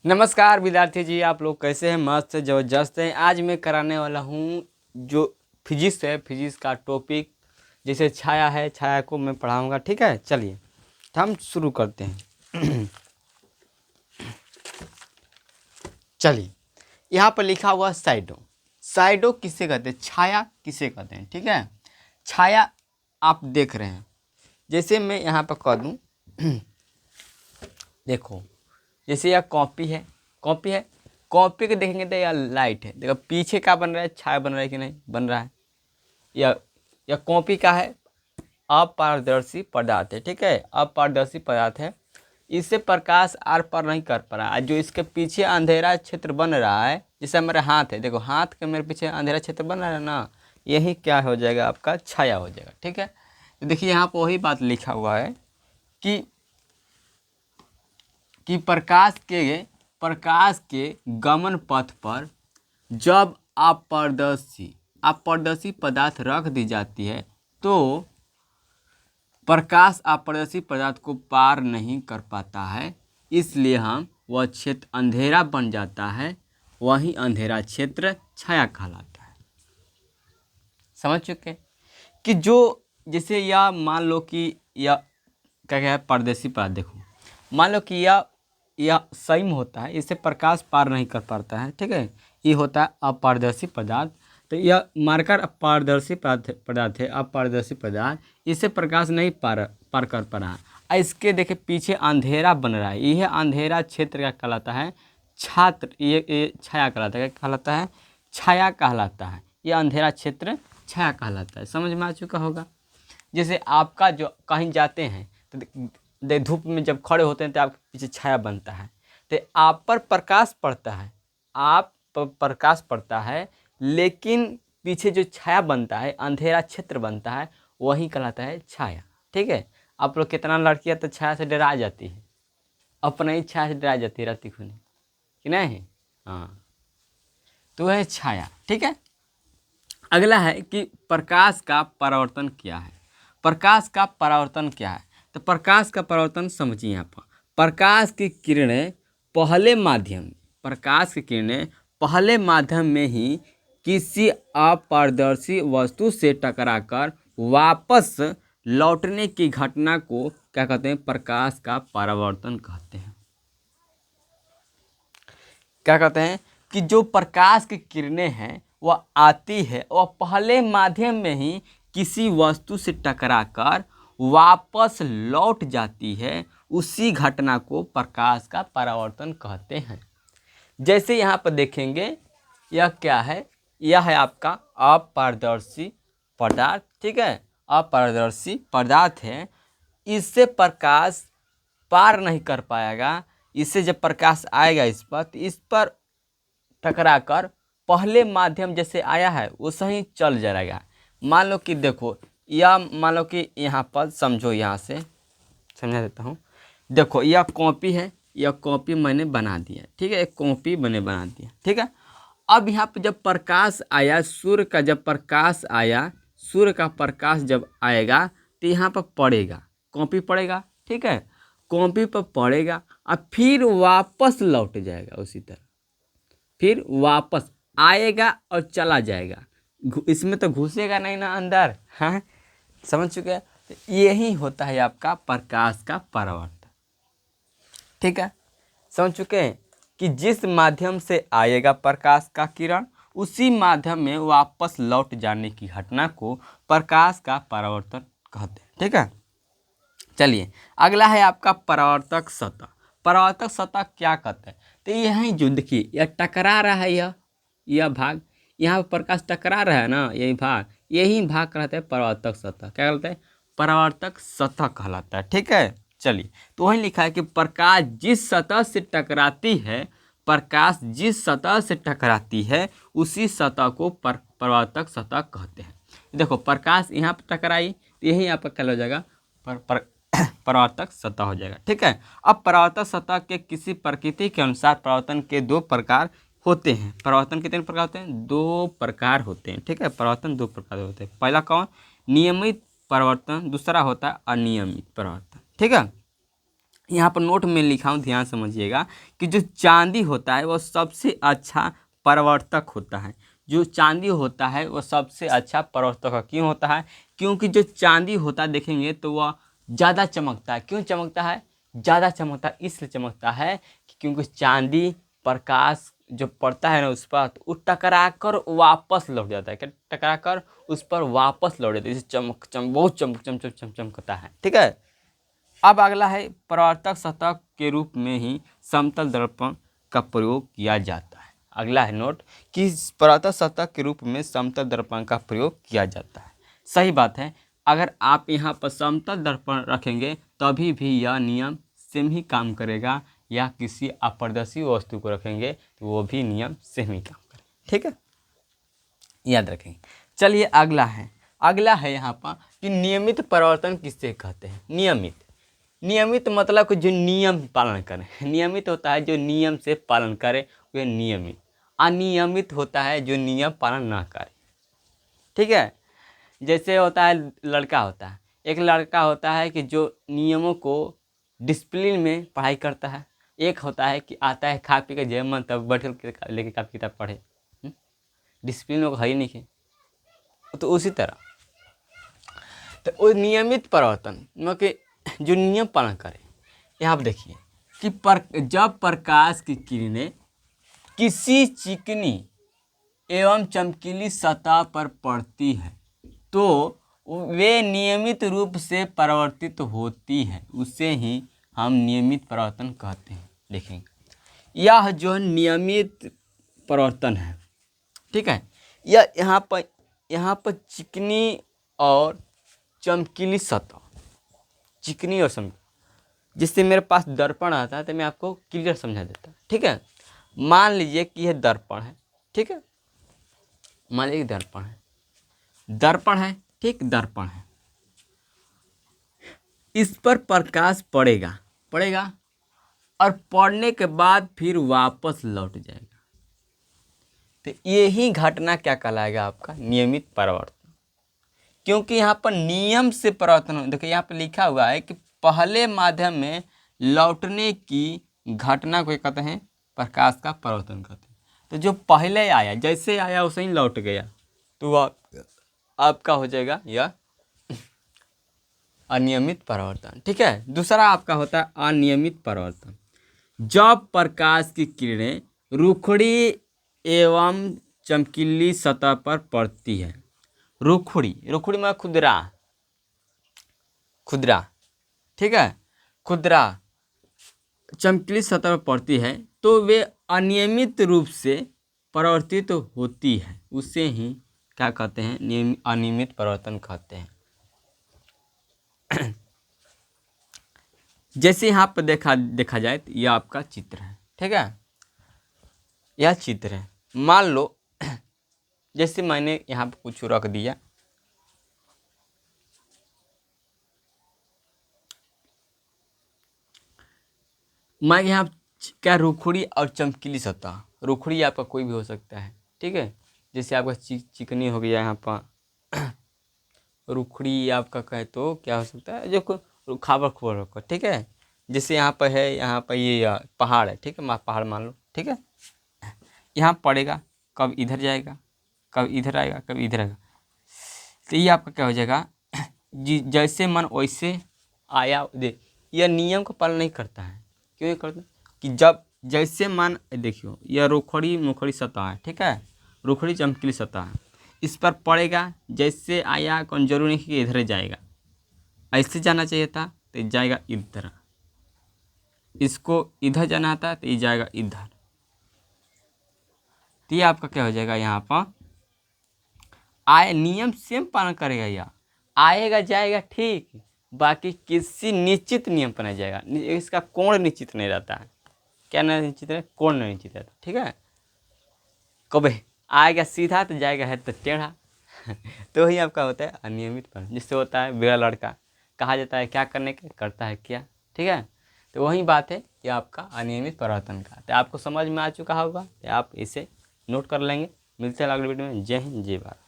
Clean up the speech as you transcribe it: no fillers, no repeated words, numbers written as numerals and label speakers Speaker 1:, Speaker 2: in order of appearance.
Speaker 1: नमस्कार विद्यार्थी जी, आप लोग कैसे हैं? मस्त ज़बरदस्त हैं। आज मैं कराने वाला हूँ जो फिजिक्स है, फिजिक्स का टॉपिक जैसे छाया है, छाया को मैं पढ़ाऊँगा। ठीक है, चलिए तो हम शुरू करते हैं। चलिए, यहाँ पर लिखा हुआ साइडो। साइडो किसे कहते हैं? छाया किसे कहते हैं? ठीक है, छाया आप देख रहे हैं। जैसे मैं यहाँ पर कह दूँ, देखो जैसे यह कॉपी है, कॉपी है, कॉपी के देखेंगे तो यह लाइट है। देखो पीछे क्या बन रहा है? छाया बन रहा है कि नहीं बन रहा है? यह कॉपी का है, अपारदर्शी पदार्थ है। ठीक है, अपारदर्शी पदार्थ है, इससे प्रकाश आर पार नहीं कर पा रहा है। जो इसके पीछे अंधेरा क्षेत्र बन रहा है, जैसे मेरा हाथ है, देखो हाथ के मेरे पीछे अंधेरा क्षेत्र बन रहा है ना, यही क्या हो जाएगा? आपका छाया हो जाएगा। ठीक है, तो देखिए यहाँ पर वही बात लिखा हुआ है कि प्रकाश के गमन पथ पर जब अपारदर्शी पदार्थ रख दी जाती है तो प्रकाश अपारदर्शी पदार्थ को पार नहीं कर पाता है, इसलिए वह क्षेत्र अंधेरा बन जाता है। वही अंधेरा क्षेत्र छाया कहलाता है। समझ चुके कि जो जैसे यह मान लो कि यह क्या है? पारदर्शी पदार्थ। देखो मान लो कि यह संयम होता है, इससे प्रकाश पार नहीं कर पाता है। ठीक है, ये होता है अपारदर्शी पदार्थ। तो यह मार्कर अपारदर्शी पदार्थ है, अपारदर्शी पदार्थ, इससे प्रकाश नहीं पार कर पा रहा है। इसके देखिए पीछे अंधेरा बन रहा है, यह अंधेरा क्षेत्र क्या कहलाता है? ये छाया कहलाता है। क्या कहलाता है? छाया कहलाता है। यह अंधेरा क्षेत्र छाया कहलाता है। समझ में आ चुका होगा। जैसे आपका जो कहीं जाते हैं तो धूप में जब खड़े होते हैं तो आपके पीछे छाया बनता है, तो आप पर प्रकाश पड़ता है, आप पर प्रकाश पड़ता है, लेकिन पीछे जो छाया बनता है, अंधेरा क्षेत्र बनता है, वही कहलाता है छाया। ठीक है, आप लोग कितना लड़कियां तो छाया से डरा जाती है, अपना ही छाया से डरा जाती है राती खुने कि नहीं? हाँ, तो वह है छाया। ठीक है, अगला है कि प्रकाश का परावर्तन क्या है? प्रकाश का परावर्तन क्या है? तो प्रकाश का परावर्तन समझिए। यहाँ पर प्रकाश की किरणें पहले माध्यम में ही किसी अपारदर्शी वस्तु से टकराकर वापस लौटने की घटना को क्या कहते हैं? प्रकाश का परावर्तन कहते हैं। क्या कहते हैं कि जो प्रकाश की किरणें हैं वह आती है, वह पहले माध्यम में ही किसी वस्तु से टकराकर वापस लौट जाती है, उसी घटना को प्रकाश का परावर्तन कहते हैं। जैसे यहाँ पर देखेंगे, यह क्या है? यह है आपका अपारदर्शी पदार्थ। ठीक है, अपारदर्शी पदार्थ है, इससे प्रकाश पार नहीं कर पाएगा। इससे जब प्रकाश आएगा इस पर, तो इस पर टकरा कर पहले माध्यम जैसे आया है वैसे ही चल जाएगा। मान लो कि देखो, या मान लो कि यहाँ पर समझो, यहाँ से समझा देता हूँ। देखो यह कॉपी है, यह कॉपी मैंने बना दिया। ठीक है, एक कॉपी मैंने बना दिया। ठीक है, अब यहाँ पर जब प्रकाश आया, सूर्य का जब प्रकाश आया, सूर्य का प्रकाश जब आएगा तो यहाँ पर पड़ेगा, कॉपी पड़ेगा। ठीक है, कॉपी पर पड़ेगा और फिर वापस लौट जाएगा उसी तरह, फिर वापस आएगा और चला जाएगा। इसमें तो घुसेगा नहीं ना अंदर। हाँ, समझ चुके हैं? तो यही होता है आपका प्रकाश का परावर्तन। ठीक है, समझ चुके हैं कि जिस माध्यम से आएगा प्रकाश का किरण, उसी माध्यम में वापस लौट जाने की घटना को प्रकाश का परावर्तन कहते हैं। ठीक है, चलिए अगला है आपका परावर्तक सतह। परावर्तक सतह क्या कहते हैं? तो यही जो देखिए यह टकरा रहा है, यह भाग, यहाँ पर प्रकाश टकरा रहा है ना, यही भाग कहलाता है परावर्तक सतह। क्या कहलाता है? परावर्तक सतह कहलाता है। ठीक है, चलिए तो वही लिखा है कि प्रकाश जिस सतह से टकराती है उसी सतह को परावर्तक सतह कहते हैं। देखो प्रकाश यहाँ पर टकराई तो यही यहाँ पर क्या हो जाएगा? परावर्तक सतह हो जाएगा। ठीक है, अब परावर्तक सतह के किसी प्रकृति के अनुसार परावर्तन के दो प्रकार होते हैं। परावर्तन कितने प्रकार होते हैं? दो प्रकार होते हैं। ठीक है, परावर्तन दो प्रकार होते हैं। पहला कौन? नियमित परावर्तन, दूसरा होता है अनियमित परावर्तन। ठीक है, यहाँ पर नोट में लिखा हूँ, ध्यान समझिएगा कि जो चांदी होता है वह सबसे अच्छा परावर्तक होता है। जो चांदी होता है वह सबसे अच्छा परावर्तक क्यों होता है? क्योंकि जो चांदी होता है देखेंगे तो वह ज़्यादा चमकता है। क्यों चमकता है? ज़्यादा चमकता है इसलिए चमकता है कि क्योंकि चांदी प्रकाश जो पड़ता है ना उस पर, तो वो टकरा कर वापस लौट जाता है। क्या टकरा कर उस पर वापस लौट जाता है, जैसे बहुत चमकता है। ठीक है। अब अगला है परावर्तक सतह के रूप में ही समतल दर्पण का प्रयोग किया जाता है। अगला है नोट कि परावर्तक सतह के रूप में समतल दर्पण का प्रयोग किया जाता है। सही बात है। अगर आप यहाँ पर समतल दर्पण रखेंगे तभी भी यह नियम सेम ही काम करेगा, या किसी अपारदर्शी वस्तु को रखेंगे तो वो भी नियम सेम ही काम करेगा। ठीक है, याद रखेंगे। चलिए अगला है यहाँ पर कि नियमित परावर्तन किससे कहते हैं? नियमित मतलब कि जो नियम पालन करें। नियमित होता है जो नियम से पालन करे वह नियमित। अनियमित होता है जो नियम पालन ना करे। ठीक है। जैसे होता है लड़का होता है, एक लड़का होता है कि जो नियमों को डिसिप्लिन में पढ़ाई करता है। एक होता है कि आता है खा पी के जब मन तब बैठ कर लेके कापी किताब पढ़े, डिसिप्लिन में है ही नहीं है। तो उसी तरह तो वो नियमित परिवर्तन मतलब कि जो नियम पालन करे। यहाँ पर देखिए कि जब प्रकाश की किरणें किसी चिकनी एवं चमकीली सतह पर पड़ती है तो वे नियमित रूप से परिवर्तित होती है, उसे ही हम नियमित परिवर्तन कहते हैं। देखेंगे यह जो नियमित परिवर्तन है, ठीक है, यह यहाँ पर चिकनी और चमकीली सतह, चिकनी और चमकीली, जिससे मेरे पास दर्पण आता है तो मैं आपको क्लियर समझा देता। ठीक है, मान लीजिए कि यह दर्पण है। ठीक है, मान लीजिए दर्पण है। ठीक, दर्पण है, इस पर प्रकाश पड़ेगा और पड़ने के बाद फिर वापस लौट जाएगा। तो यही घटना क्या कहलाएगा? आपका नियमित परावर्तन। क्योंकि यहाँ पर नियम से परावर्तन, देखिए यहाँ पर लिखा हुआ है कि पहले माध्यम में लौटने की घटना को कहते हैं प्रकाश का परावर्तन कहते हैं। तो जो पहले आया, जैसे आया वैसे ही लौट गया, तो वह आपका हो जाएगा यह अनियमित परावर्तन। ठीक है। दूसरा आपका होता है अनियमित परावर्तन। जब प्रकाश की किरणें रुखड़ी एवं चमकीली सतह पर पड़ती है। रुखड़ी में खुदरा, ठीक है, खुदरा चमकीली सतह पर पड़ती है तो वे अनियमित रूप से परावर्तित होती है, उसे ही क्या कहते हैं? अनियमित परावर्तन कहते हैं। जैसे यहाँ पर देखा जाए तो यह आपका चित्र है। ठीक है, यह चित्र है। मान लो जैसे मैंने यहाँ पर कुछ रख दिया, मैं यहाँ क्या, रुखड़ी और चमकीली सतह। रुखड़ी आपका कोई भी हो सकता है। ठीक है, जैसे आपका चिकनी हो गया, यहाँ पर रुखड़ी आपका कहे तो क्या हो सकता है, जो खाबर होकर। ठीक है, जैसे यहाँ पर है, यहाँ पर ये पहाड़ है। ठीक है, पहाड़ मान लो। ठीक है, यहाँ पड़ेगा, कब इधर जाएगा, कब इधर आएगा, कब इधर आएगा। तो ये आपका क्या हो जाएगा, जैसे मन वैसे आया। यह नियम का पालन नहीं करता है। क्यों नहीं करता? कि जब जैसे मन, देखियो यह रुखड़ी सतह है। ठीक है, रुखड़ी चमकीली सतह है, इस पर पड़ेगा, जैसे आया कौन जरूरी नहीं कि इधर जाएगा, ऐसे जाना चाहिए था तो जाएगा इधर, इसको इधर जाना था तो ये जाएगा इधर। तो ये आपका क्या हो जाएगा, यहाँ पर नियम सेम पालन करेगा, या आएगा जाएगा ठीक, बाकी किसी निश्चित नियम पर नहीं जाएगा। इसका कोण निश्चित नहीं रहता है। क्या नहीं निश्चित है? कोण नहीं निश्चित रहता। ठीक है, कभी आएगा सीधा तो जाएगा है तो टेढ़ा। तो वही आपका होता है अनियमित परावर्तन। जिससे होता है बेड़ा लड़का, कहा जाता है क्या करने के, करता है क्या। ठीक है, तो वही बात है ये आपका अनियमित परावर्तन का। तो आपको समझ में आ चुका होगा, तो आप इसे नोट कर लेंगे। मिलते हैं अगले वीडियो में। जय हिंद, जय भारत।